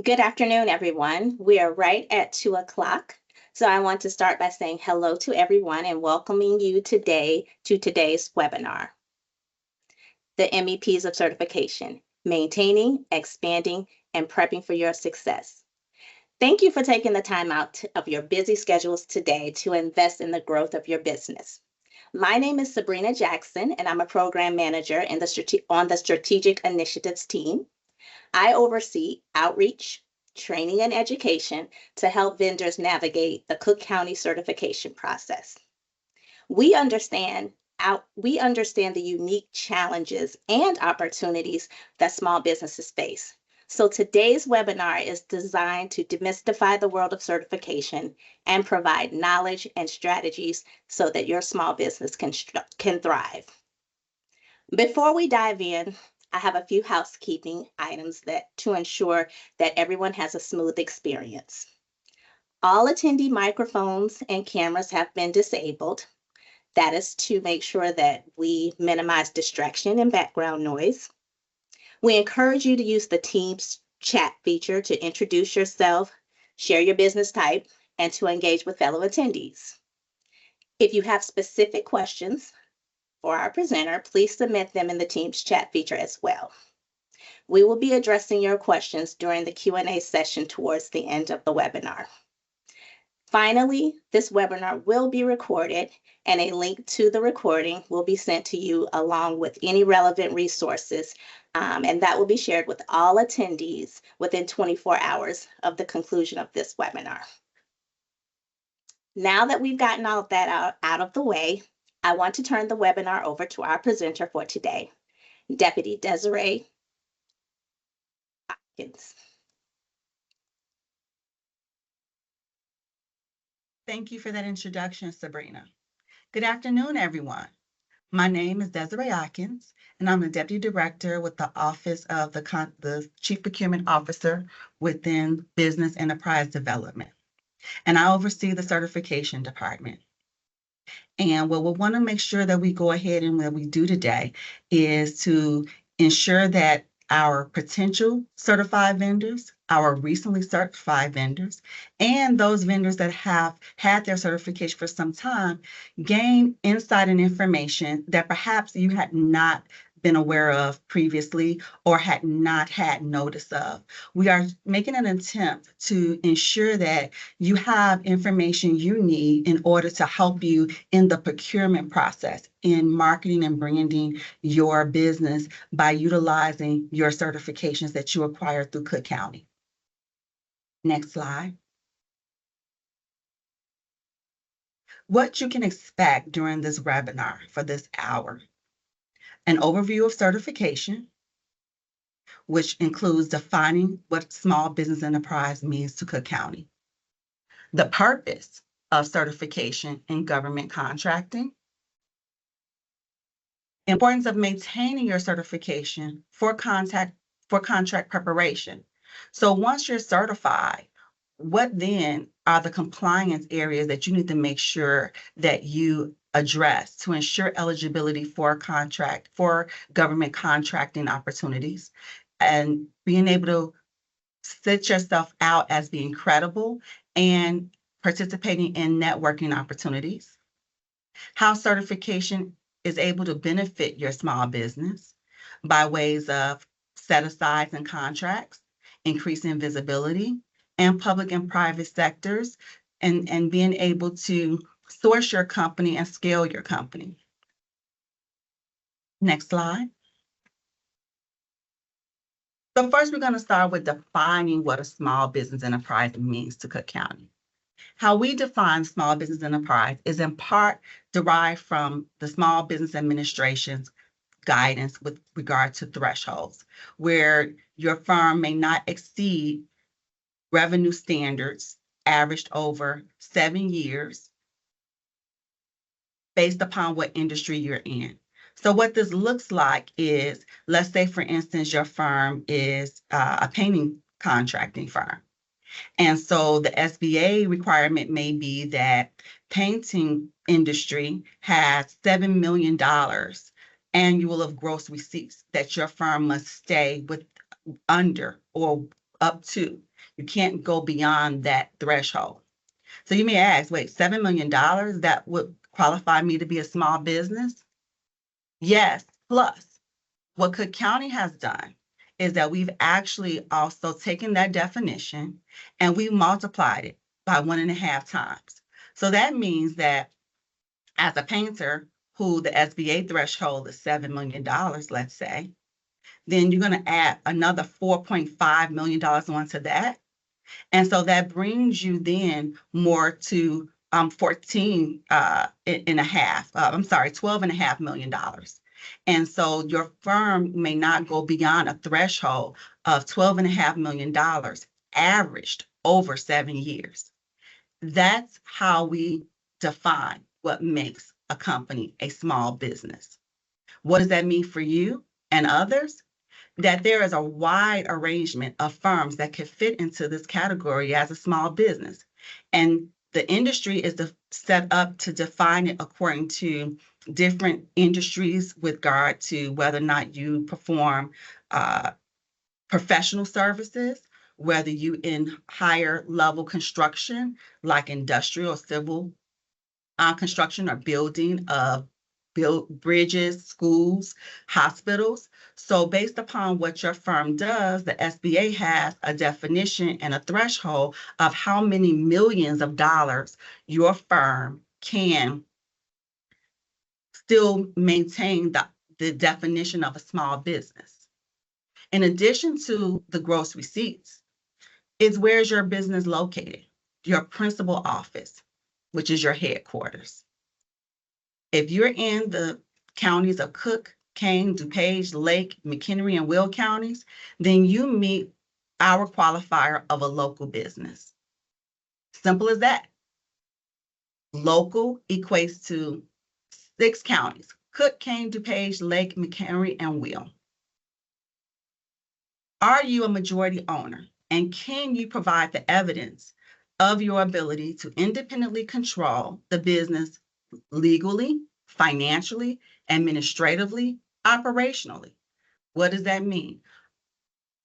Good afternoon, everyone. We are right at 2 o'clock. So I want to start by saying hello to everyone and welcoming you today to today's webinar, the MEPs of certification, maintaining, expanding, and prepping for your success. Thank you for taking the time out of your busy schedules today to invest in the growth of your business. My name is Sabrina Jackson, and I'm a program manager on the Strategic Initiatives team. I oversee outreach, training, and education to help vendors navigate the Cook County certification process. We understand we understand the unique challenges and opportunities that small businesses face. So today's webinar is designed to demystify the world of certification and provide knowledge and strategies so that your small business can thrive. Before we dive in, I have a few housekeeping items to ensure that everyone has a smooth experience. All attendee microphones and cameras have been disabled. That is to make sure that we minimize distraction and background noise. We encourage you to use the Teams chat feature to introduce yourself, share your business type, and to engage with fellow attendees. If you have specific questions for our presenter, please submit them in the Teams chat feature as well. We will be addressing your questions during the Q&A session towards the end of the webinar. Finally, this webinar will be recorded and a link to the recording will be sent to you along with any relevant resources, and that will be shared with all attendees within 24 hours of the conclusion of this webinar. Now that we've gotten all of that out of the way, I want to turn the webinar over to our presenter for today, Deputy Desiree Atkins. Thank you for that introduction, Sabrina. Good afternoon, everyone. My name is Desiree Atkins, and I'm the Deputy Director with the Office of the Chief Procurement Officer within Business Enterprise Development. And I oversee the certification department. And what we want to make sure that we go ahead and what we do today is to ensure that our potential certified vendors, our recently certified vendors, and those vendors that have had their certification for some time gain insight and information that perhaps you had not been aware of previously or had not had notice of. We are making an attempt to ensure that you have information you need in order to help you in the procurement process, in marketing and branding your business by utilizing your certifications that you acquired through Cook County. Next slide. What you can expect during this webinar for this hour. An overview of certification, which includes defining what small business enterprise means to Cook County. The purpose of certification in government contracting. Importance of maintaining your certification for contract preparation. So once you're certified, what then are the compliance areas that you need to make sure that you address to ensure eligibility for government contracting opportunities, and being able to set yourself out as being credible and participating in networking opportunities. How certification is able to benefit your small business by ways of set-asides and contracts, increasing visibility, and public and private sectors, and being able to source your company and scale your company. Next slide. So first, we're going to start with defining what a small business enterprise means to Cook County. How we define small business enterprise is in part derived from the Small Business Administration's guidance with regard to thresholds, where your firm may not exceed revenue standards averaged over 7 years based upon what industry you're in. So what this looks like is, let's say, for instance, your firm is a painting contracting firm. And so the SBA requirement may be that painting industry has $7 million annual of gross receipts that your firm must stay with under or up to. You can't go beyond that threshold. So you may ask, wait, $7 million, that would qualify me to be a small business? Yes, plus what Cook County has done is that we've actually also taken that definition and we multiplied it by 1.5 times. So that means that as a painter who the SBA threshold is $7 million, let's say, then you're going to add another $4.5 million onto that. And so that brings you then more to 14 and a half, $12.5 million. And so your firm may not go beyond a threshold of $12.5 million averaged over 7 years. That's how we define what makes a company a small business. What does that mean for you and others? That there is a wide arrangement of firms that could fit into this category as a small business. And the industry is set up to define it according to different industries with regard to whether or not you perform professional services, whether you in higher level construction, like industrial, civil construction or building of bridges, schools, hospitals. So based upon what your firm does, the SBA has a definition and a threshold of how many millions of dollars your firm can still maintain the definition of a small business. In addition to the gross receipts, is where's your business located? Your principal office, which is your headquarters. If you're in the counties of Cook, Kane, DuPage, Lake, McHenry, and Will counties, then you meet our qualifier of a local business. Simple as that. Local equates to 6 counties: Cook, Kane, DuPage, Lake, McHenry, and Will. Are you a majority owner? And can you provide the evidence of your ability to independently control the business legally, financially, administratively, operationally? What does that mean?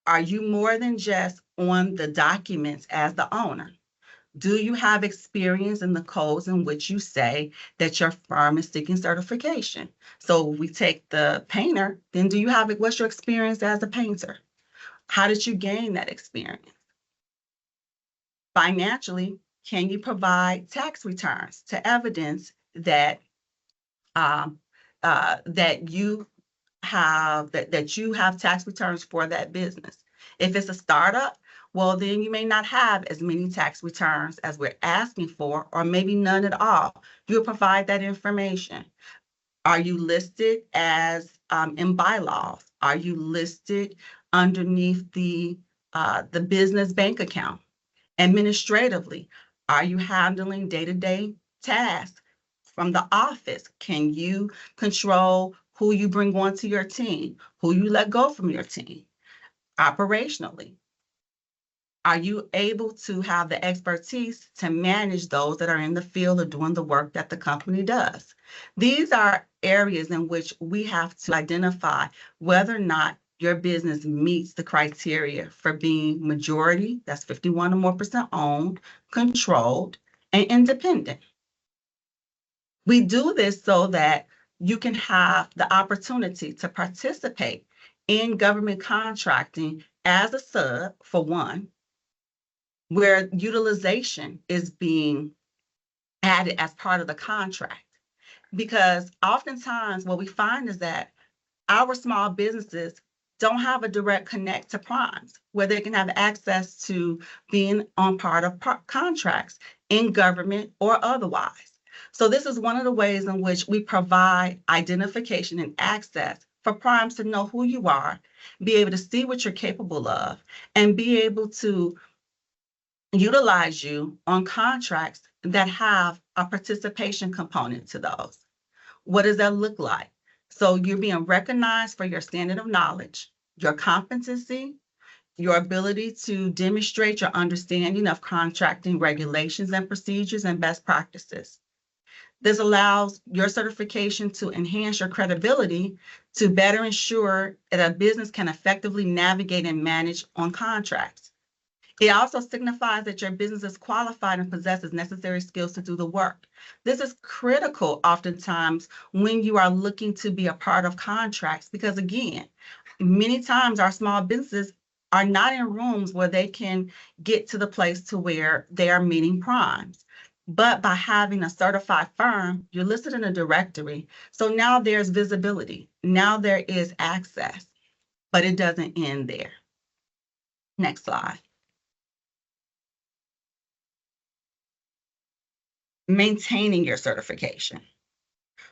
Are you more than just on the documents as the owner? Do you have experience in the codes in which you say that your firm is seeking certification? So we take the painter, then do you have it? What's your experience as a painter? How did you gain that experience? Financially, can you provide tax returns to evidence that that you have tax returns for that business? If it's a startup, well, then you may not have as many tax returns as we're asking for, or maybe none at all. You'll provide that information. Are you listed as in bylaws? Are you listed underneath the business bank account? Administratively, are you handling day-to-day tasks from the office? Can you control who you bring onto your team, who you let go from your team? Operationally, are you able to have the expertise to manage those that are in the field of doing the work that the company does? These are areas in which we have to identify whether or not your business meets the criteria for being majority, that's 51% or more owned, controlled, and independent. We do this so that you can have the opportunity to participate in government contracting as a sub, for one, where utilization is being added as part of the contract. Because oftentimes what we find is that our small businesses don't have a direct connect to primes where they can have access to being on part of contracts in government or otherwise. So this is one of the ways in which we provide identification and access for primes to know who you are, be able to see what you're capable of, and be able to utilize you on contracts that have a participation component to those. What does that look like? So you're being recognized for your standard of knowledge, your competency, your ability to demonstrate your understanding of contracting regulations and procedures and best practices. This allows your certification to enhance your credibility to better ensure that a business can effectively navigate and manage on contracts. It also signifies that your business is qualified and possesses necessary skills to do the work. This is critical oftentimes when you are looking to be a part of contracts, because again, many times our small businesses are not in rooms where they can get to the place to where they are meeting primes. But by having a certified firm, you're listed in a directory. So now there's visibility. Now there is access, but it doesn't end there. Next slide. Maintaining your certification.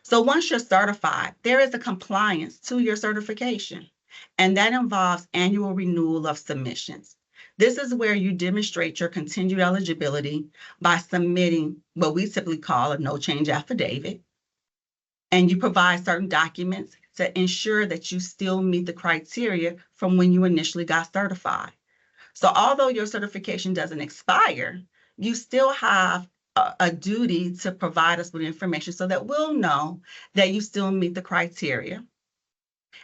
So once you're certified, there is a compliance to your certification, and that involves annual renewal of submissions. This is where you demonstrate your continued eligibility by submitting what we typically call a no change affidavit, and you provide certain documents to ensure that you still meet the criteria from when you initially got certified. So although your certification doesn't expire, you still have a duty to provide us with information so that we'll know that you still meet the criteria.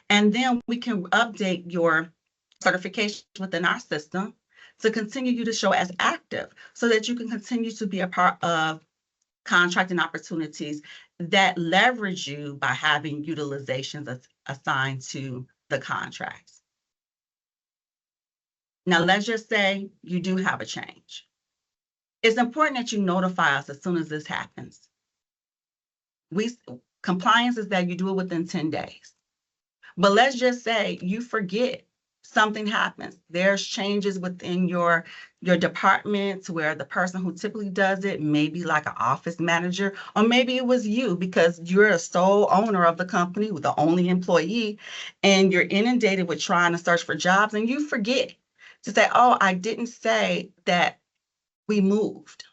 And then we can update your certification within our system to continue you to show as active so that you can continue to be a part of contracting opportunities that leverage you by having utilizations assigned to the contracts. Now, let's just say you do have a change. It's important that you notify us as soon as this happens. Compliance is that you do it within 10 days. But let's just say you forget, something happens. There's changes within your department where the person who typically does it may be like an office manager, or maybe it was you because you're a sole owner of the company with the only employee, and you're inundated with trying to search for jobs, and you forget to say, oh, I didn't say that we moved.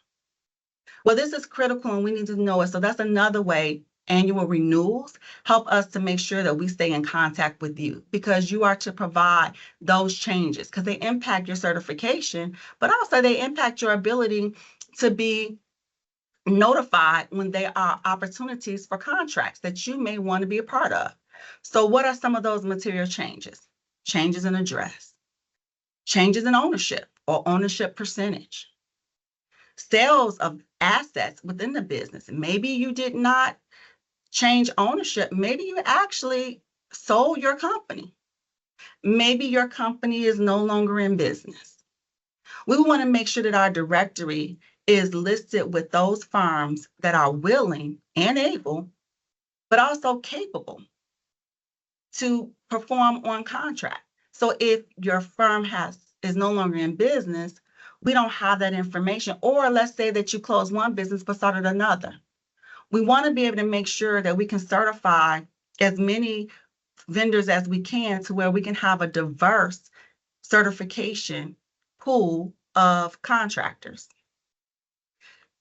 Well, this is critical and we need to know it. So that's another way annual renewals help us to make sure that we stay in contact with you, because you are to provide those changes because they impact your certification, but also they impact your ability to be notified when there are opportunities for contracts that you may want to be a part of. So what are some of those material changes? Changes in address, changes in ownership or ownership percentage, sales of assets within the business. Maybe you did not change ownership. Maybe you actually sold your company. Maybe your company is no longer in business. We want to make sure that our directory is listed with those firms that are willing and able, but also capable to perform on contract. So if your firm is no longer in business, we don't have that information. Or let's say that you closed one business but started another. We want to be able to make sure that we can certify as many vendors as we can to where we can have a diverse certification pool of contractors.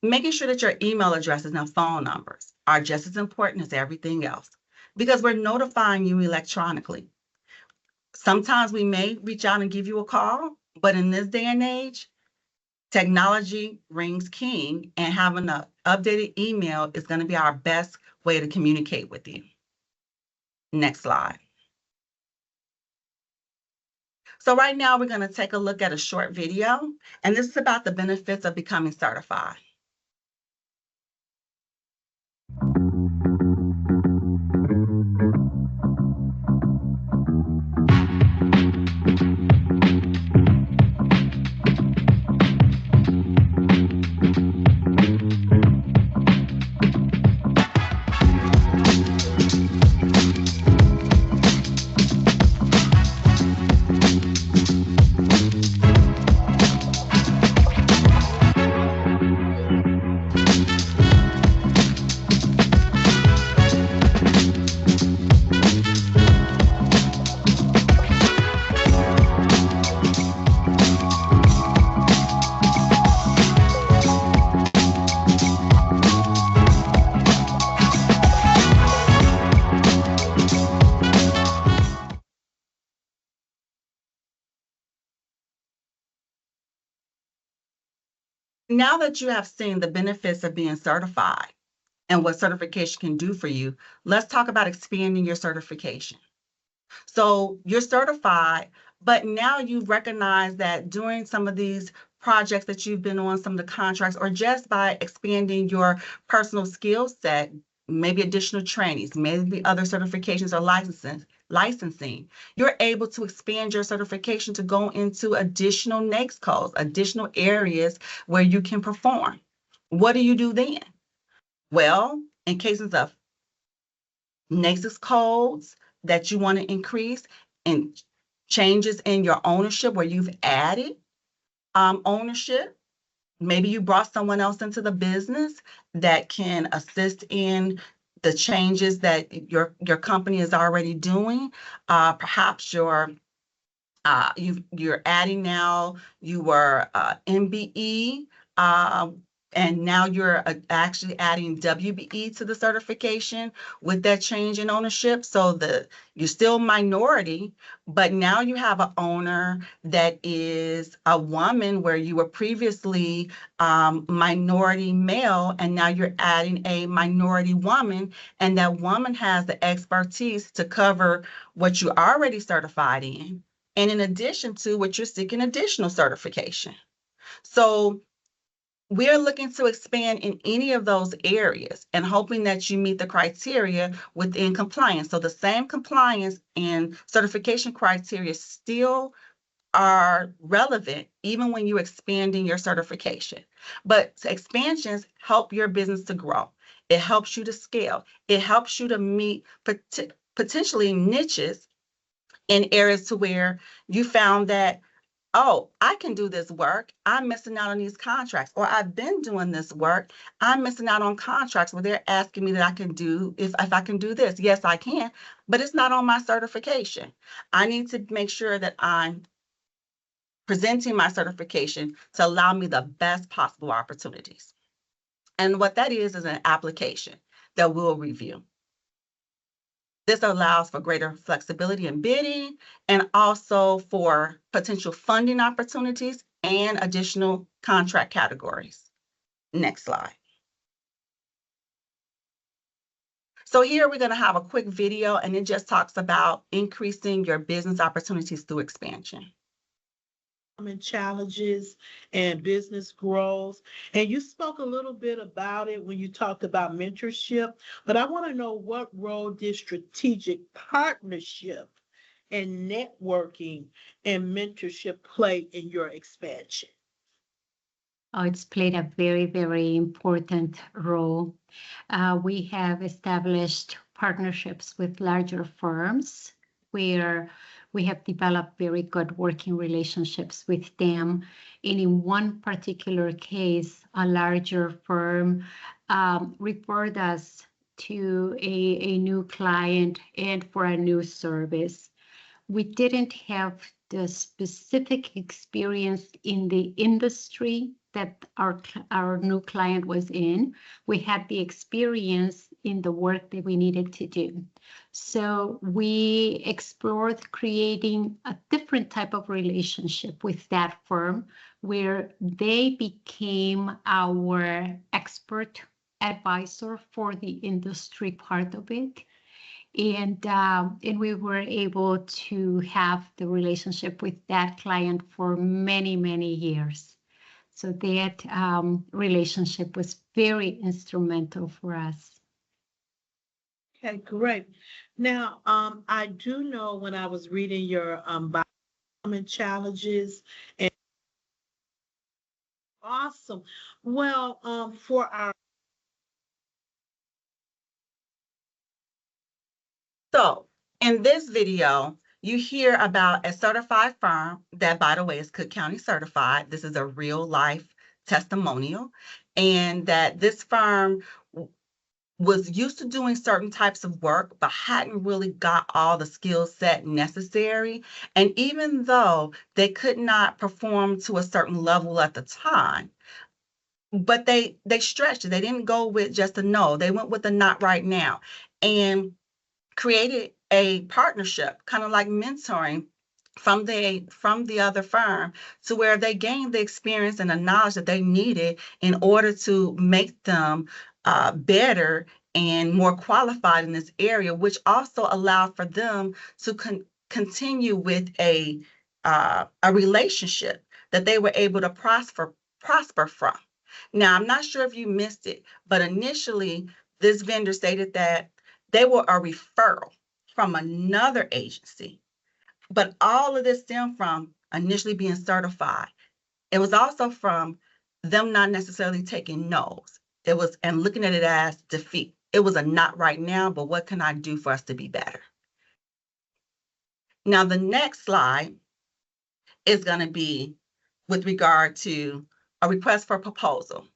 Making sure that your email addresses and phone numbers are just as important as everything else, because we're notifying you electronically. Sometimes we may reach out and give you a call, but in this day and age, technology reigns king, and having an updated email is going to be our best way to communicate with you. Next slide. So right now we're going to take a look at a short video, and this is about the benefits of becoming certified. Now that you have seen the benefits of being certified and what certification can do for you, let's talk about expanding your certification. So you're certified, But now you've recognized that during some of these projects that you've been on, some of the contracts, or just by expanding your personal skill set, maybe additional trainings, maybe other certifications or licensing, you're able to expand your certification to go into additional NAICS codes, additional areas where you can perform. What do you do then? Well, in cases of NAICS codes that you want to increase and changes in your ownership where you've added ownership, maybe you brought someone else into the business that can assist in the changes that your company is already doing. Perhaps you're adding now, you were MBE, and now you're actually adding WBE to the certification with that change in ownership. So you're still minority, but now you have an owner that is a woman where you were previously minority male, and now you're adding a minority woman, and that woman has the expertise to cover what you're already certified in, and in addition to what you're seeking additional certification. So we're looking to expand in any of those areas and hoping that you meet the criteria within compliance. So the same compliance and certification criteria still are relevant even when you're expanding your certification. But expansions help your business to grow. It helps you to scale. It helps you to meet potentially niches in areas to where you found that, oh, I can do this work. I'm missing out on these contracts. Or I've been doing this work. I'm missing out on contracts where they're asking me that I can do, if I can do this. Yes, I can, but it's not on my certification. I need to make sure that I'm presenting my certification to allow me the best possible opportunities. And what that is an application that we'll review. This allows for greater flexibility in bidding and also for potential funding opportunities and additional contract categories. Next slide. So here we're going to have a quick video, and it just talks about increasing your business opportunities through expansion. Challenges and business growth. And you spoke a little bit about it when you talked about mentorship, but I want to know, what role did strategic partnership and networking and mentorship play in your expansion? Oh, it's played a very, very important role. We have established partnerships with larger firms where we have developed very good working relationships with them. And in one particular case, a larger firm referred us to a new client and for a new service. We didn't have the specific experience in the industry that our new client was in. We had the experience in the work that we needed to do. So we explored creating a different type of relationship with that firm where they became our expert advisor for the industry part of it. And we were able to have the relationship with that client for many, many years. So that relationship was very instrumental for us. Okay, great. Now, I do know when I was reading your challenges, and awesome. Well, for our So in this video, you hear about a certified firm that, by the way, is Cook County certified. This is a real life testimonial, and that this firm was used to doing certain types of work, but hadn't really got all the skill set necessary. And even though they could not perform to a certain level at the time, but they stretched it. They didn't go with just a no. They went with the not right now, and created a partnership, kind of like mentoring from the other firm, to where they gained the experience and the knowledge that they needed in order to make them better and more qualified in this area, which also allowed for them to continue with a a relationship that they were able to prosper from. Now, I'm not sure if you missed it, but initially this vendor stated that they were a referral from another agency, but all of this stemmed from initially being certified. It was also from them not necessarily taking no's. It was, and looking at it as defeat. It was a not right now, but what can I do for us to be better? Now, the next slide is going to be with regard to a request for proposal.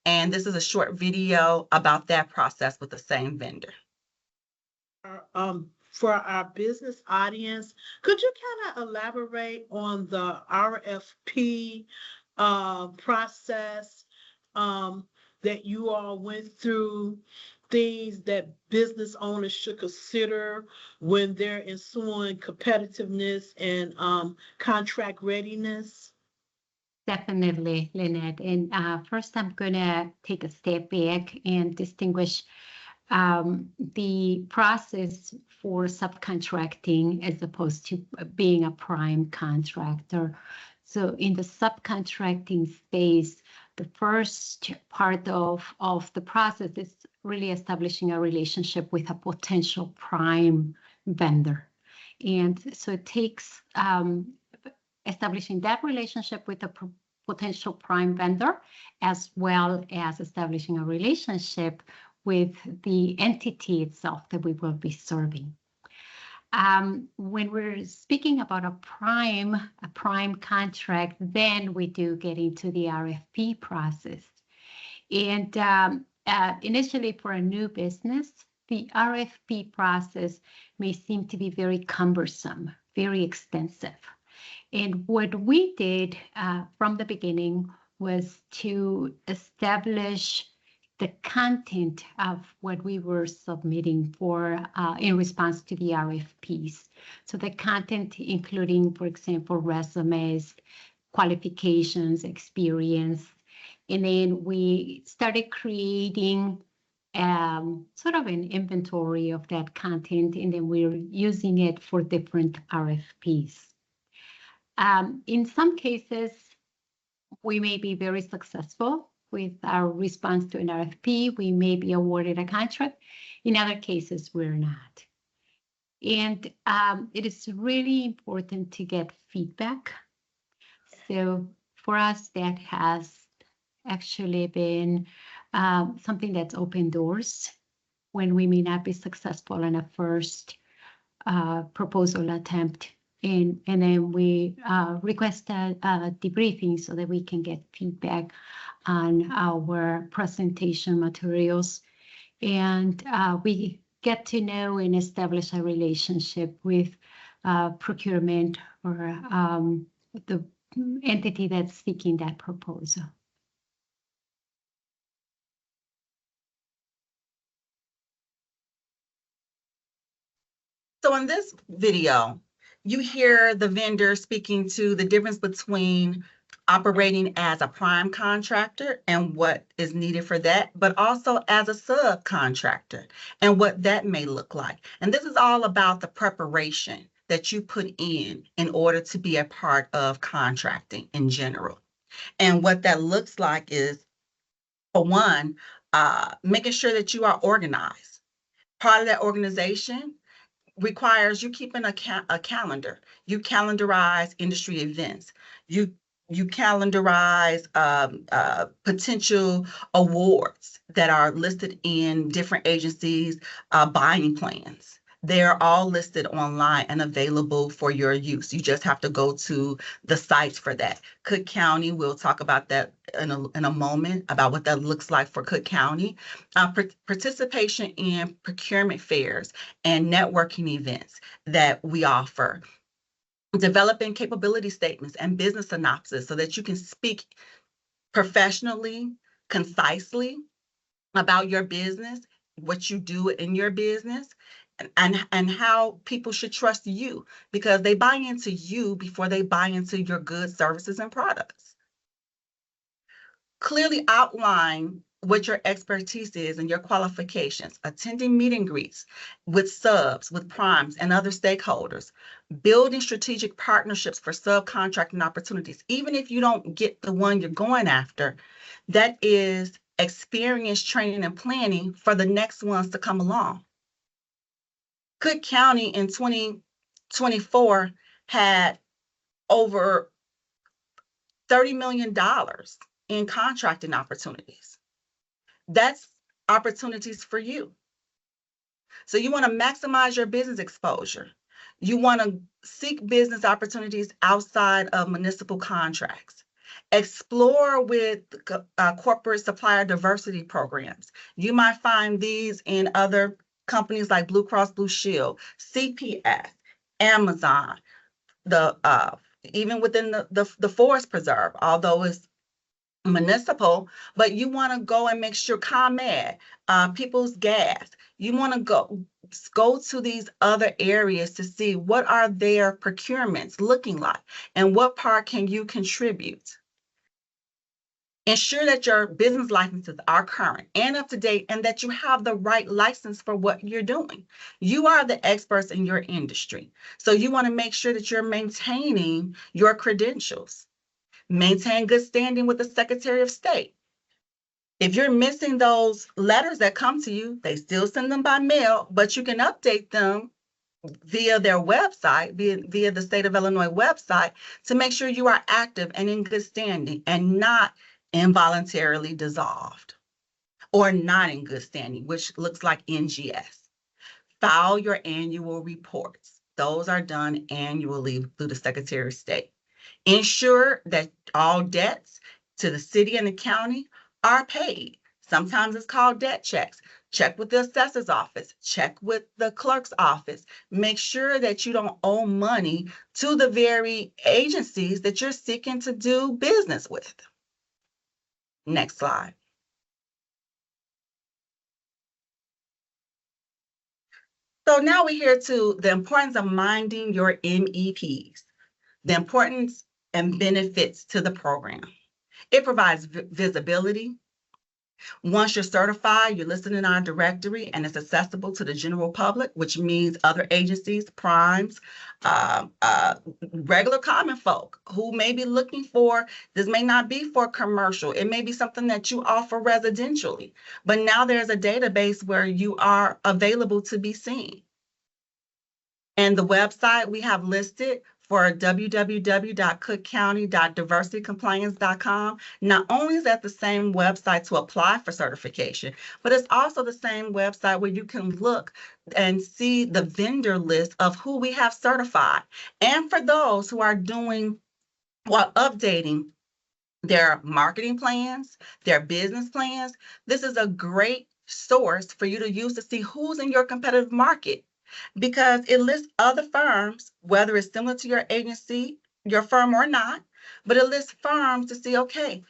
And this is a short video about that process with the same vendor. For our business audience, could you kind of elaborate on the RFP process that you all went through, things that business owners should consider when they're ensuing competitiveness and contract readiness? Definitely, Lynette. And first, I'm going to take a step back and distinguish the process for subcontracting as opposed to being a prime contractor. So in the subcontracting space, the first part of the process is really establishing a relationship with a potential prime vendor. And so it takes establishing that relationship with a potential prime vendor, as well as establishing a relationship with the entity itself that we will be serving. When we're speaking about a prime contract, then we do get into the RFP process. And initially for a new business, the RFP process may seem to be very cumbersome, very extensive. And what we did from the beginning was to establish the content of what we were submitting for in response to the RFPs. So the content including, for example, resumes, qualifications, experience. And then we started creating sort of an inventory of that content, and then we're using it for different RFPs. In some cases, we may be very successful with our response to an RFP. We may be awarded a contract. In other cases, we're not. And it is really important to get feedback. So for us, that has actually been something that's opened doors when we may not be successful in a first proposal attempt. And then we request a debriefing so that we can get feedback on our presentation materials. And we get to know and establish a relationship with procurement or the entity that's seeking that proposal. So in this video, you hear the vendor speaking to the difference between operating as a prime contractor and what is needed for that, but also as a subcontractor and what that may look like. And this is all about the preparation that you put in order to be a part of contracting in general. And what that looks like is, for one, making sure that you are organized. Part of that organization requires you keeping a calendar. You calendarize industry events. You calendarize potential awards that are listed in different agencies' buying plans. They're all listed online and available for your use. You just have to go to the sites for that. Cook County, we'll talk about that in a moment, about what that looks like for Cook County. Participation in procurement fairs and networking events that we offer. Developing capability statements and business synopsis so that you can speak professionally, concisely about your business, what you do in your business, and how people should trust you, because they buy into you before they buy into your goods, services, and products. Clearly outline what your expertise is and your qualifications, attending meet and greets with subs, with primes, and other stakeholders, building strategic partnerships for subcontracting opportunities, even if you don't get the one you're going after, that is experience, training, and planning for the next ones to come along. Cook County in 2024 had over $30 million in contracting opportunities. That's opportunities for you. So you want to maximize your business exposure. You want to seek business opportunities outside of municipal contracts. Explore with corporate supplier diversity programs. You might find these in other companies like Blue Cross Blue Shield, CPS, Amazon, even within the forest preserve, although it's municipal, but you want to go and make sure ComEd, People's Gas, you want to go to these other areas to see what are their procurements looking like and what part can you contribute. Ensure that your business licenses are current and up to date and that you have the right license for what you're doing. You are the experts in your industry. So you want to make sure that you're maintaining your credentials. Maintain good standing with the Secretary of State. If you're missing those letters that come to you, they still send them by mail, but you can update them via their website, via the state of Illinois website, to make sure you are active and in good standing and not involuntarily dissolved or not in good standing, which looks like NGS. File your annual reports. Those are done annually through the Secretary of State. Ensure that all debts to the city and the county are paid. Sometimes it's called debt checks. Check with the assessor's office. Check with the clerk's office. Make sure that you don't owe money to the very agencies that you're seeking to do business with. Next slide. So now we're here to the importance of minding your MEPs, the importance and benefits to the program. It provides visibility. Once you're certified, you're listed in our directory and it's accessible to the general public, which means other agencies, primes, regular common folk who may be looking for, this may not be for commercial, it may be something that you offer residentially, but now there's a database where you are available to be seen. And the website we have listed for www.cookcounty.diversitycompliance.com. Not only is that the same website to apply for certification, but it's also the same website where you can look and see the vendor list of who we have certified. And for those who are doing while updating their marketing plans, their business plans, this is a great source for you to use to see who's in your competitive market, because it lists other firms, whether it's similar to your agency, your firm or not, but it lists firms to see, okay,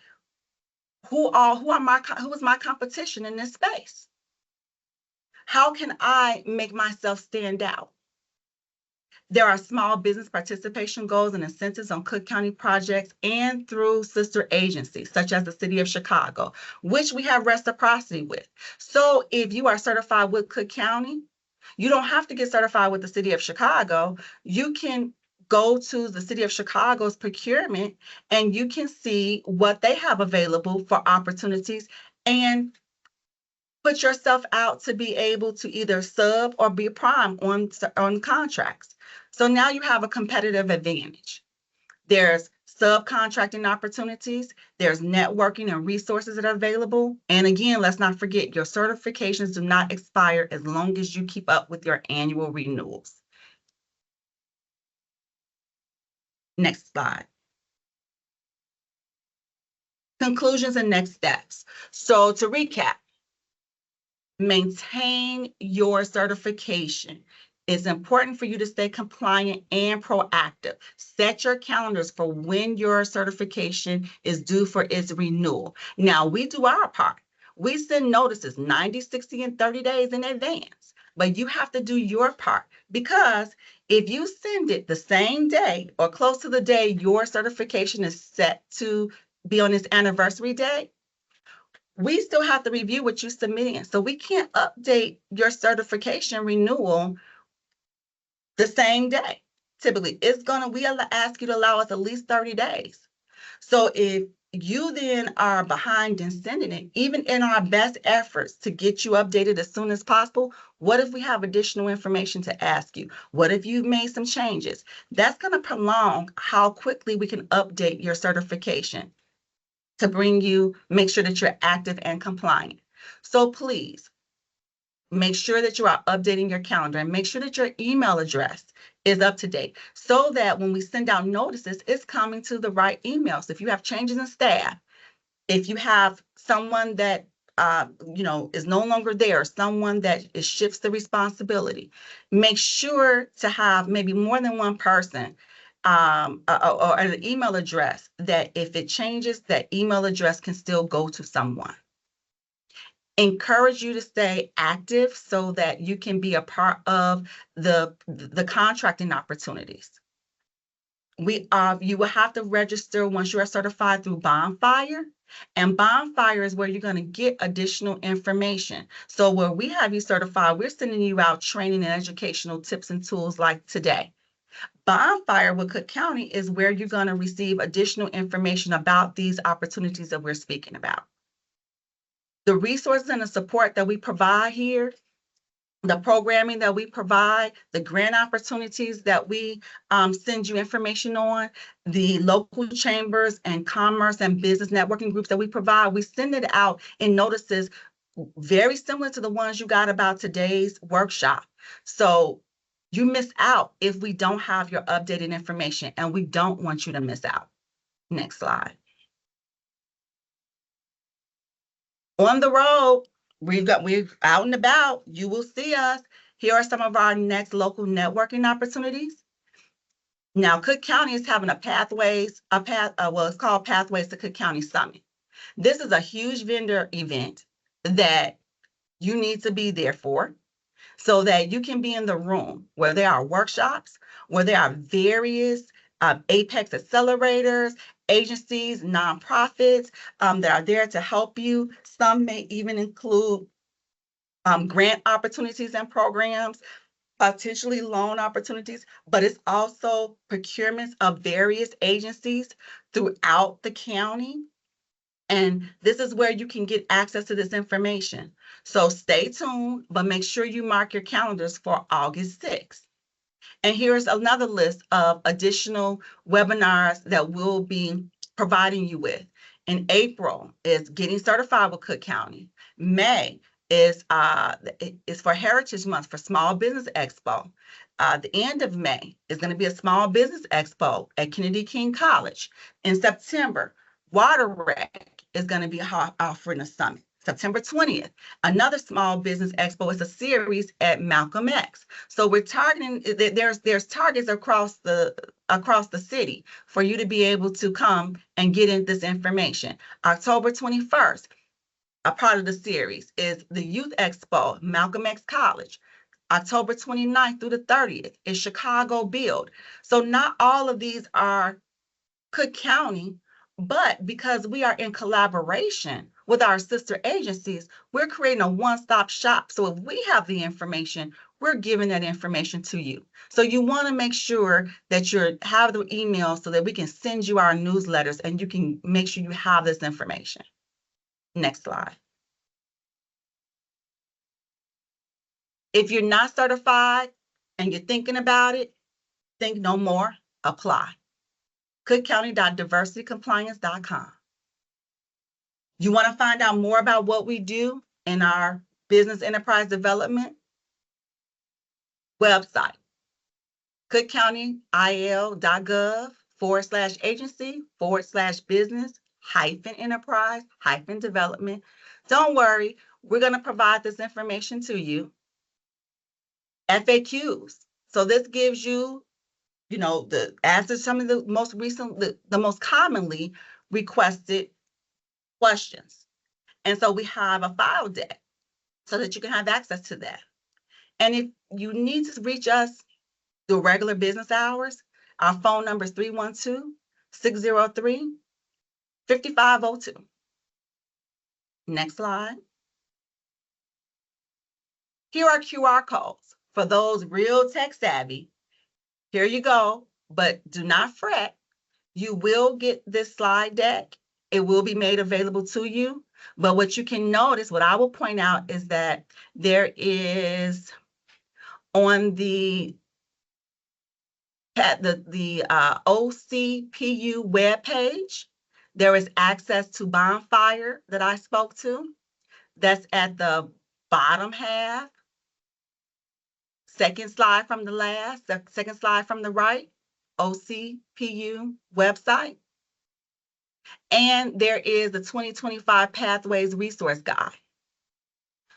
who is my competition in this space? How can I make myself stand out? There are small business participation goals and incentives on Cook County projects and through sister agencies, such as the City of Chicago, which we have reciprocity with. So if you are certified with Cook County, you don't have to get certified with the City of Chicago. You can go to the City of Chicago's procurement and you can see what they have available for opportunities and put yourself out to be able to either sub or be prime on contracts. So now you have a competitive advantage. There's subcontracting opportunities, there's networking and resources that are available. And again, let's not forget, your certifications do not expire as long as you keep up with your annual renewals. Next slide. Conclusions and next steps. So to recap, maintain your certification. It's important for you to stay compliant and proactive. Set your calendars for when your certification is due for its renewal. Now, we do our part. We send notices 90, 60, and 30 days in advance, but you have to do your part, because if you send it the same day or close to the day your certification is set to be on its anniversary day, we still have to review what you're submitting. So we can't update your certification renewal the same day. Typically, we ask you to allow us at least 30 days. So if you then are behind in sending it, even in our best efforts to get you updated as soon as possible, what if we have additional information to ask you? What if you've made some changes? That's going to prolong how quickly we can update your certification to make sure that you're active and compliant. So please, make sure that you are updating your calendar and make sure that your email address is up to date so that when we send out notices, it's coming to the right email. So if you have changes in staff, if you have someone that is no longer there, someone that shifts the responsibility, make sure to have maybe more than one person or an email address that if it changes, that email address can still go to someone. Encourage you to stay active so that you can be a part of the contracting opportunities. You will have to register once you are certified through Bonfire, and Bonfire is where you're going to get additional information. So where we have you certified, we're sending you out training and educational tips and tools like today. Bonfire with Cook County is where you're going to receive additional information about these opportunities that we're speaking about. The resources and the support that we provide here, the programming that we provide, the grant opportunities that we send you information on, the local chambers and commerce and business networking groups that we provide, we send it out in notices very similar to the ones you got about today's workshop. So you miss out if we don't have your updated information, and we don't want you to miss out. Next slide. On the road, we're out and about. You will see us. Here are some of our next local networking opportunities. Now, Cook County is having it's called Pathways to Cook County Summit. This is a huge vendor event that you need to be there for so that you can be in the room where there are workshops, where there are various Apex accelerators, agencies, nonprofits that are there to help you. Some may even include grant opportunities and programs, potentially loan opportunities, but it's also procurements of various agencies throughout the county. And this is where you can get access to this information. So stay tuned, but make sure you mark your calendars for August 6th. And here's another list of additional webinars that we'll be providing you with. In April is Getting Certified with Cook County. May is for Heritage Month for Small Business Expo. The end of May is going to be a Small Business Expo at Kennedy King College. In September, Water Rec is going to be offering a summit. September 20th, another Small Business Expo is a series at Malcolm X. So we're targeting, there's targets across the city for you to be able to come and get in this information. October 21st, a part of the series is the Youth Expo, Malcolm X College. October 29th through the 30th is Chicago Build. So not all of these are Cook County, but because we are in collaboration with our sister agencies, we're creating a one-stop shop. So if we have the information, we're giving that information to you. So you want to make sure that you have the email so that we can send you our newsletters and you can make sure you have this information. Next slide. If you're not certified and you're thinking about it, think no more, apply. cookcounty.diversitycompliance.com. You want to find out more about what we do in our business enterprise development website, cookcounty.il.gov/agency/business-enterprise-development. Don't worry, we're going to provide this information to you. FAQs. So this gives you, the answers to some of the most commonly requested questions. And so we have a file deck so that you can have access to that. And if you need to reach us through regular business hours, our phone number is 312-603-5502. Next slide. Here are QR codes for those real tech savvy. Here you go, but do not fret. You will get this slide deck. It will be made available to you. But what you can notice, what I will point out is that there is on the OCPU webpage, there is access to Bonfire that I spoke to. That's at the bottom half. Second slide from the last, the second slide from the right, OCPU website. And there is the 2025 Pathways Resource Guide.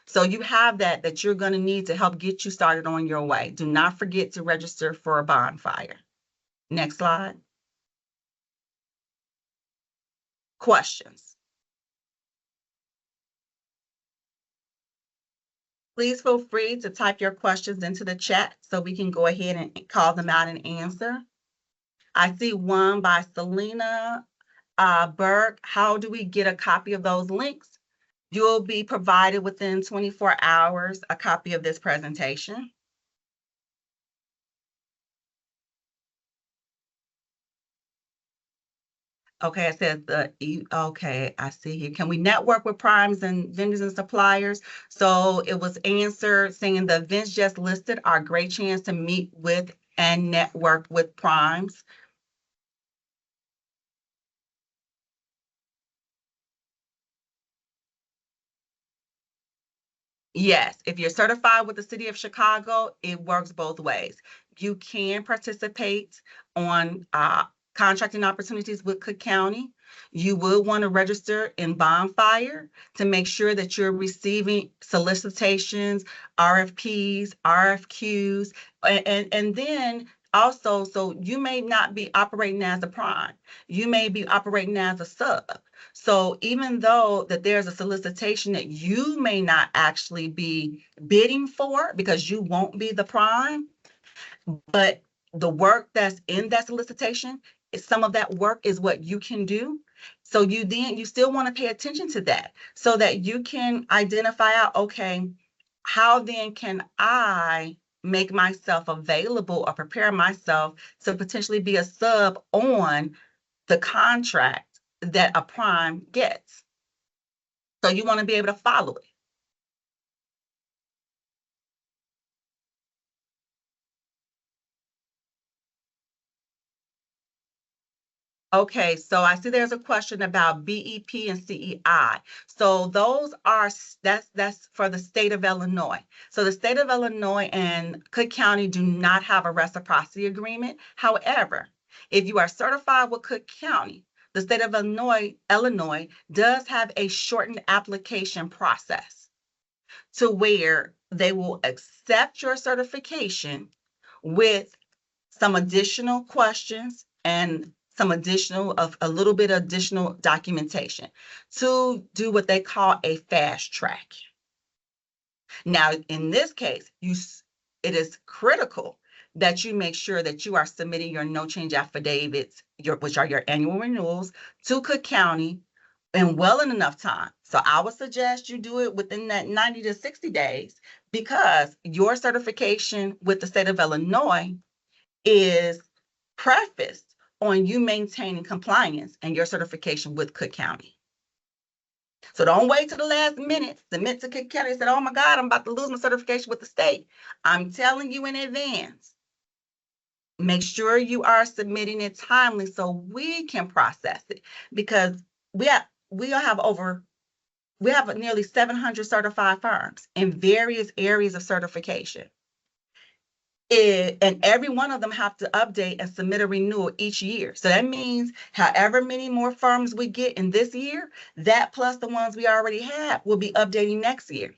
So you have that you're going to need to help get you started on your way. Do not forget to register for a Bonfire. Next slide. Questions. Please feel free to type your questions into the chat so we can go ahead and call them out and answer. I see one by Selena Berg. How do we get a copy of those links? You'll be provided within 24 hours a copy of this presentation. Okay, it says okay, I see here. Can we network with primes and vendors and suppliers? So it was answered saying the events just listed are a great chance to meet with and network with primes. Yes, if you're certified with the City of Chicago, it works both ways. You can participate on contracting opportunities with Cook County. You will want to register in Bonfire to make sure that you're receiving solicitations, RFPs, RFQs, and then also, so you may not be operating as a prime. You may be operating as a sub. So even though that there's a solicitation that you may not actually be bidding for because you won't be the prime, but the work that's in that solicitation, some of that work is what you can do. So you still want to pay attention to that so that you can identify out, okay, how then can I make myself available or prepare myself to potentially be a sub on the contract that a prime gets. So you want to be able to follow it. Okay, so I see there's a question about BEP and CEI. So those are, that's for the state of Illinois. So the state of Illinois and Cook County do not have a reciprocity agreement. However, if you are certified with Cook County, the state of Illinois does have a shortened application process to where they will accept your certification with some additional questions and some additional of a little bit of additional documentation to do what they call a fast track. Now, in this case, it is critical that you make sure that you are submitting your no change affidavits, which are your annual renewals, to Cook County in well in enough time. So I would suggest you do it within that 90 to 60 days because your certification with the state of Illinois is prefaced on you maintaining compliance and your certification with Cook County. So don't wait till the last minute, submit to Cook County and say, oh my God, I'm about to lose my certification with the state. I'm telling you in advance, make sure you are submitting it timely so we can process it because we have nearly 700 certified firms in various areas of certification. And every one of them have to update and submit a renewal each year. So that means however many more firms we get in this year, that plus the ones we already have will be updating next year.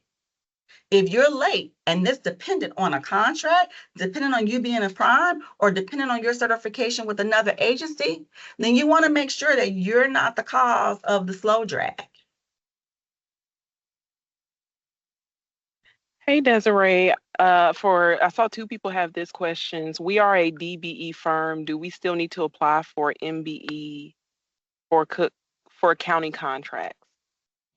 If you're late and this dependent on a contract, depending on you being a prime, or depending on your certification with another agency, then you want to make sure that you're not the cause of the slow drag. Hey, Desiree, I saw two people have this questions. We are a DBE firm. Do we still need to apply for MBE for county contracts?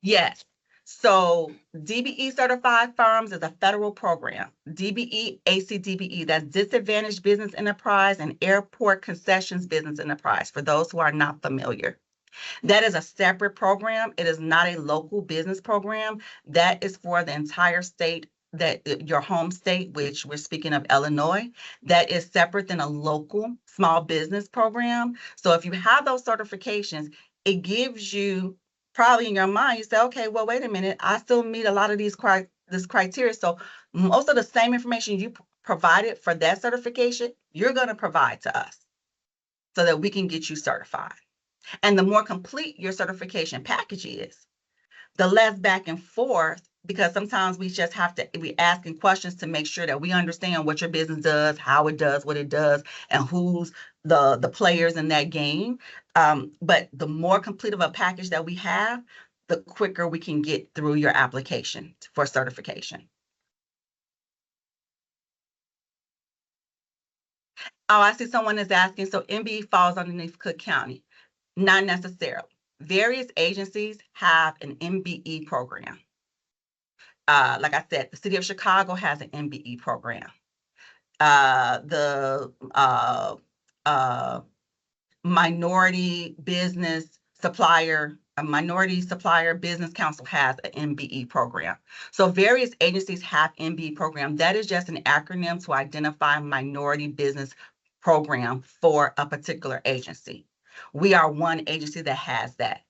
Yes. So DBE certified firms is a federal program. DBE, ACDBE, that's Disadvantaged Business Enterprise and Airport Concessions Business Enterprise, for those who are not familiar. That is a separate program. It is not a local business program. That is for the entire state, that your home state, which we're speaking of Illinois. That is separate than a local small business program. So if you have those certifications, it gives you, probably in your mind, you say, okay, well, wait a minute, I still meet a lot of this criteria. So most of the same information you provided for that certification, you're going to provide to us so that we can get you certified. And the more complete your certification package is, the less back and forth, because sometimes we just have to be asking questions to make sure that we understand what your business does, how it does, what it does, and who's the players in that game. But the more complete of a package that we have, the quicker we can get through your application for certification. Oh, I see someone is asking, so MBE falls underneath Cook County. Not necessarily. Various agencies have an MBE program. Like I said, the city of Chicago has an MBE program. The Minority Supplier Business Council has an MBE program. So various agencies have MBE program. That is just an acronym to identify minority business program for a particular agency. We are one agency that has that.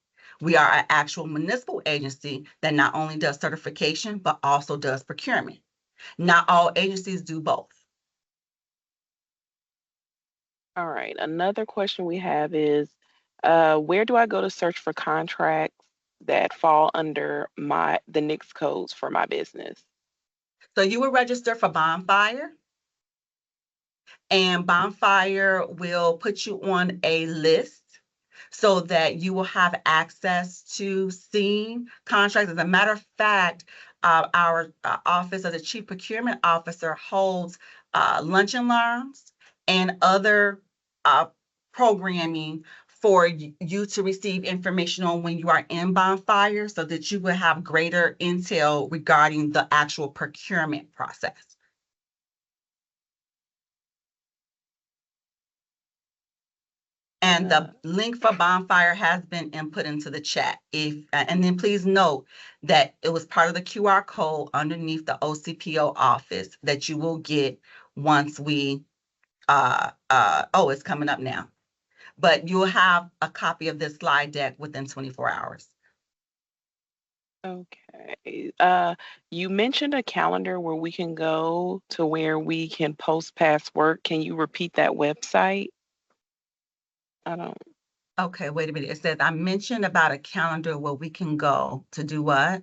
We are an actual municipal agency that not only does certification, but also does procurement. Not all agencies do both. All right. Another question we have is, where do I go to search for contracts that fall under the NICS codes for my business? So you will register for Bonfire, and Bonfire will put you on a list so that you will have access to seeing contracts. As a matter of fact, our Office of the Chief Procurement Officer holds lunch and learns and other programming for you to receive information on when you are in Bonfire, so that you will have greater intel regarding the actual procurement process. And the link for Bonfire has been input into the chat. And then please note that it was part of the QR code underneath the OCPO office that you will get once we, oh, it's coming up now. But you'll have a copy of this slide deck within 24 hours. Okay. You mentioned a calendar where we can go to where we can post past work. Can you repeat that website? I don't. Okay, wait a minute. It says, I mentioned about a calendar where we can go to do what?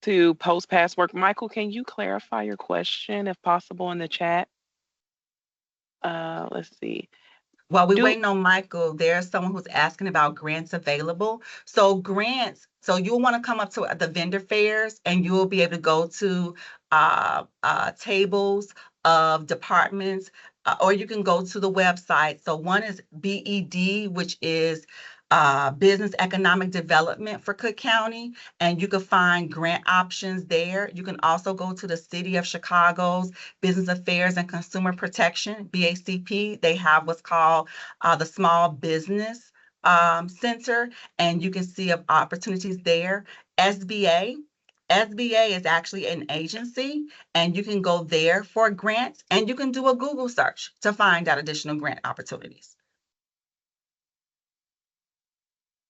To post past work. Michael, can you clarify your question if possible in the chat? Let's see. While we're waiting on Michael, there's someone who's asking about grants available. So grants, so you'll want to come up to the vendor fairs and you'll be able to go to tables of departments, or you can go to the website. So one is BED, which is Business Economic Development for Cook County, and you can find grant options there. You can also go to the City of Chicago's Business Affairs and Consumer Protection, BACP. They have what's called the Small Business Center, and you can see opportunities there. SBA is actually an agency, and you can go there for grants, and you can do a Google search to find out additional grant opportunities.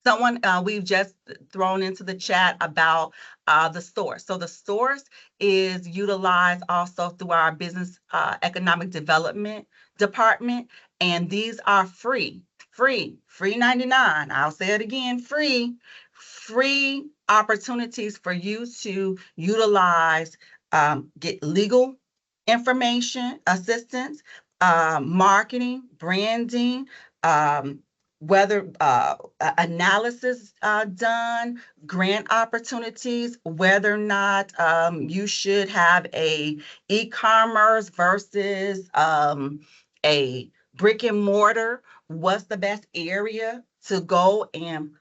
Someone we've just thrown into the chat about the source. So the source is utilized also through our Business Economic Development Department, and these are free 99. I'll say it again, free opportunities for you to utilize, get legal information, assistance, marketing, branding, whether analysis done, grant opportunities, whether or not you should have a e-commerce versus a brick and mortar, what's the best area to go and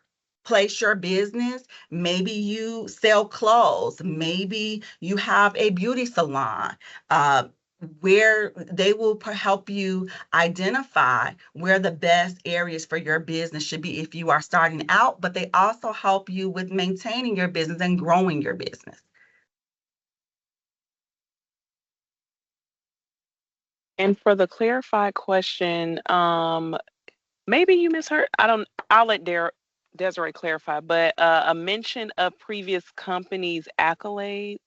place your business. Maybe you sell clothes. Maybe you have a beauty salon. Where they will help you identify where the best areas for your business should be if you are starting out, but they also help you with maintaining your business and growing your business. And for the clarified question, maybe you misheard. I'll let Desiree clarify, but a mention of previous companies' accolades.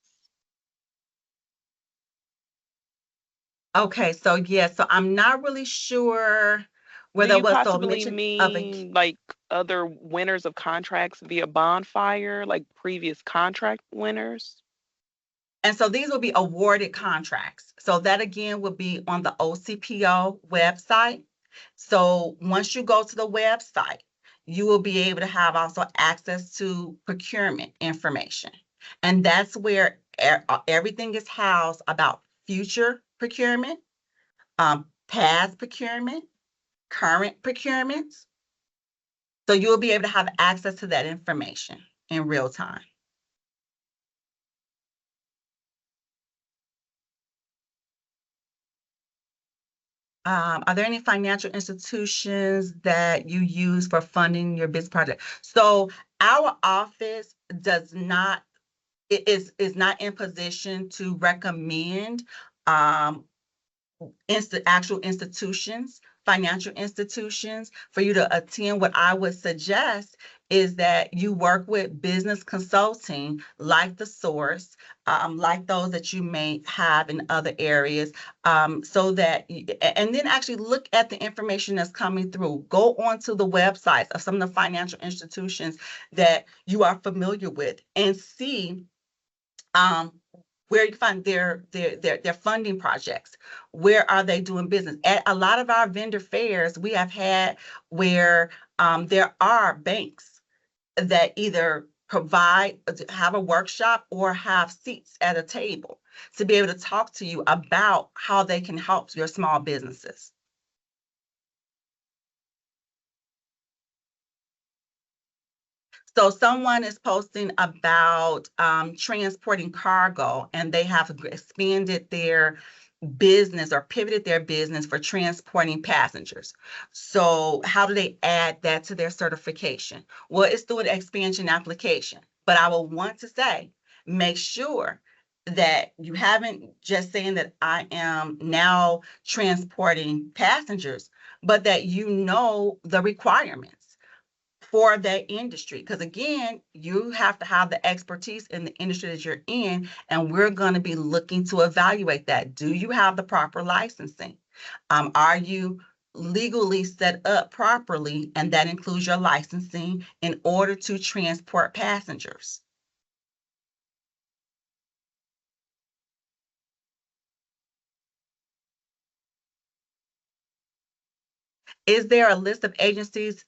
Okay, so yeah, so I'm not really sure Do whether you it was so possibly mention of a mean like other winners of contracts via bonfire, like previous contract winners? and so these will be awarded contracts. So that again would be on the OCPO website. So once you go to the website, you will be able to have also access to procurement information. And that's where everything is housed about future procurement, past procurement, current procurements. So you'll be able to have access to that information in real time. Are there any financial institutions that you use for funding your business project? So our office is not in position to recommend actual institutions, financial institutions for you to attend. What I would suggest is that you work with business consulting like The Source, like those that you may have in other areas, so that, and then actually look at the information that's coming through. Go onto the websites of some of the financial institutions that you are familiar with and see where you find their funding projects. Where are they doing business? At a lot of our vendor fairs, we have had where there are banks that either have a workshop or have seats at a table to be able to talk to you about how they can help your small businesses. So someone is posting about transporting cargo, and they have expanded their business or pivoted their business for transporting passengers. So how do they add that to their certification? Well, it's through an expansion application. But I will want to say, make sure that you haven't just saying that I am now transporting passengers, but that you know the requirements for that industry. Because again, you have to have the expertise in the industry that you're in, and we're going to be looking to evaluate that. Do you have the proper licensing? Are you legally set up properly? And that includes your licensing in order to transport passengers. Is there a list of agencies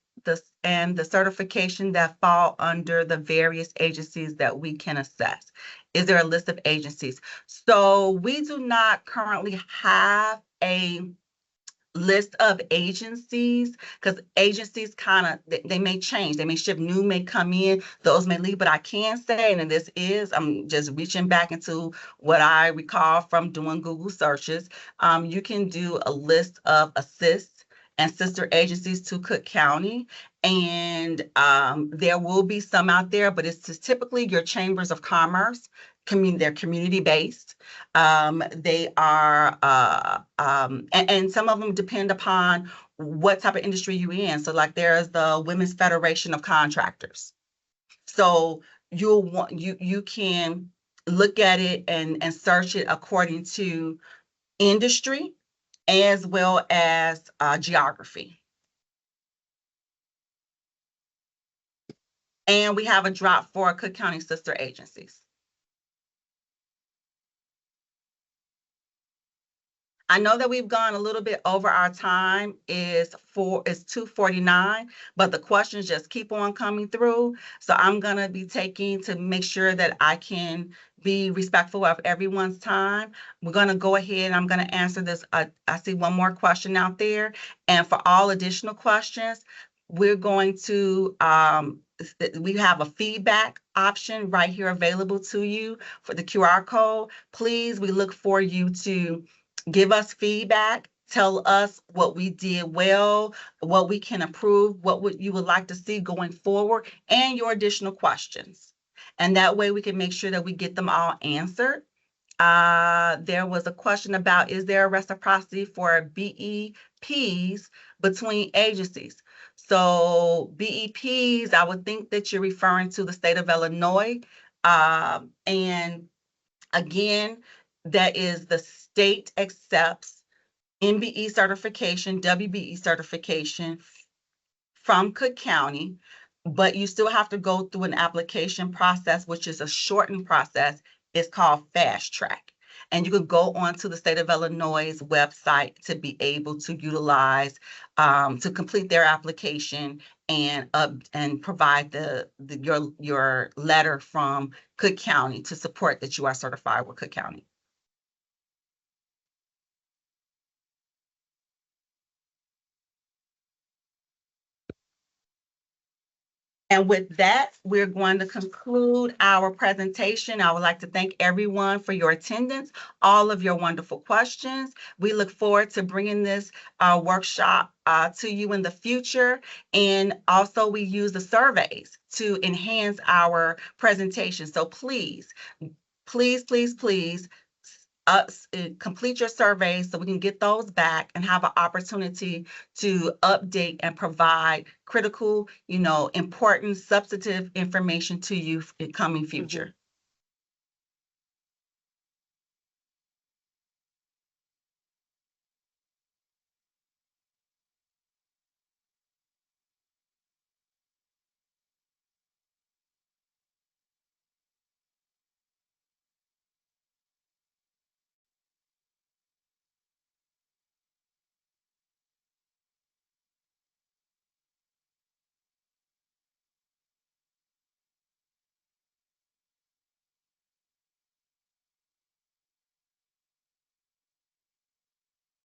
and the certification that fall under the various agencies that we can assess? Is there a list of agencies? So we do not currently have a list of agencies, because agencies kind of, they may change, they may shift, new may come in, those may leave. But I can say, and this is, I'm just reaching back into what I recall from doing Google searches, you can do a list of assist and sister agencies to Cook County. And there will be some out there, but it's just typically your chambers of commerce. They're community-based. They are, and some of them depend upon what type of industry you're in. So like there's the Women's Federation of Contractors. So you can look at it and search it according to industry as well as geography. And we have a drop for Cook County sister agencies. I know that we've gone a little bit over our time. It's 2:49, but the questions just keep on coming through. So I'm gonna be taking to make sure that I can be respectful of everyone's time. We're gonna go ahead and I'm gonna answer this. I see one more question out there. And for all additional questions, we're going to we have a feedback option right here available to you for the QR code. Please, we look for you to give us feedback. Tell us what we did well, what we can improve, what you would like to see going forward, and your additional questions. And that way we can make sure that we get them all answered. There was a question about, is there a reciprocity for BEPs between agencies? So BEPs, I would think that you're referring to the state of Illinois. And again, that is the state accepts MBE certification, WBE certification from Cook County, but you still have to go through an application process, which is a shortened process. It's called Fast Track. And you can go onto the state of Illinois' website to be able to utilize, to complete their application and provide your letter from Cook County to support that you are certified with Cook County. And with that, we're going to conclude our presentation. I would like to thank everyone for your attendance, all of your wonderful questions. We look forward to bringing this workshop to you in the future. And also we use the surveys to enhance our presentation. So please, please, please, please, complete your surveys so we can get those back and have an opportunity to update and provide critical, important, substantive information to you in coming future.